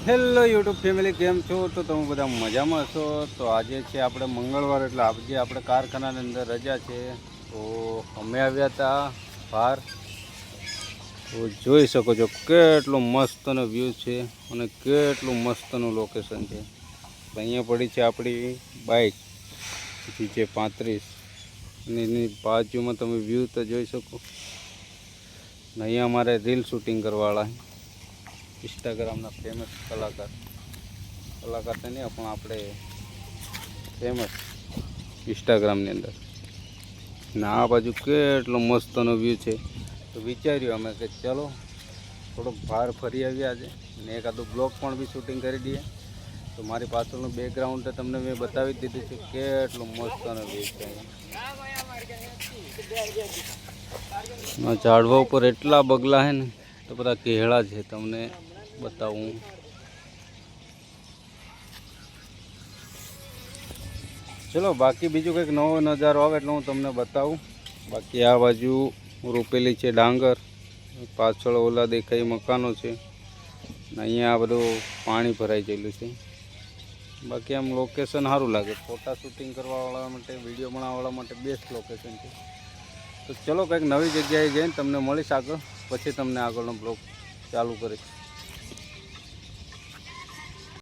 Hello YouTube family, કેમ છો? તો તમે બધા મજામાં છો? તો આજે છે આપણે મંગળવાર, એટલે આજે આપણે કારખાનાની અંદર રજા છે. તો અમે આવ્યા હતા બહાર. તો જોઈ શકો છો કેટલું મસ્તનો વ્યૂ છે અને કેટલું મસ્તનું લોકેશન છે. અહીંયા પડી છે આપણી બાઇક જે 35, અને એની બાજુમાં તમે વ્યૂ તો જોઈ શકો. અહીંયા અમારે રીલ શૂટિંગ કરવાવાળા ઇન્સ્ટાગ્રામના ફેમસ કલાકાર તો નહીં પણ આપણે ફેમસ ઇન્સ્ટાગ્રામની અંદર. ને આ બાજુ કેટલો મસ્તનો વ્યૂ છે. તો વિચાર્યું અમે કે ચલો થોડોક બહાર ફરી આવ્યા છે અને એકાદું બ્લોગ પણ બી શૂટિંગ કરી દઈએ. તો મારી પાછળનું બેકગ્રાઉન્ડ તો તમને મેં બતાવી જ દીધું છે, કેટલું મસ્તનો વ્યૂ છે. ઝાડવા ઉપર એટલા બગલા છે ને, તો બધા કેળા છે, તમને બતાવું. ચલો બાકી બીજું કંઈક નવો નજારો આવે એટલે હું તમને બતાવું. બાકી આ બાજુ રોપેલી છે ડાંગર, પાછળ ઓલા દેખાય મકાનો છે, ને અહીંયા આ બધું પાણી ભરાઈ ગયેલું છે. બાકી આમ લોકેશન સારું લાગે, ફોટા શૂટિંગ કરવાવાળા માટે, વિડીયો બનાવવાવાળા માટે બેસ્ટ લોકેશન છે. તો ચલો કંઈક નવી જગ્યાએ જઈને તમને મળીશ આગળ, પછી તમને આગળનો બ્લોગ ચાલુ કરીશ.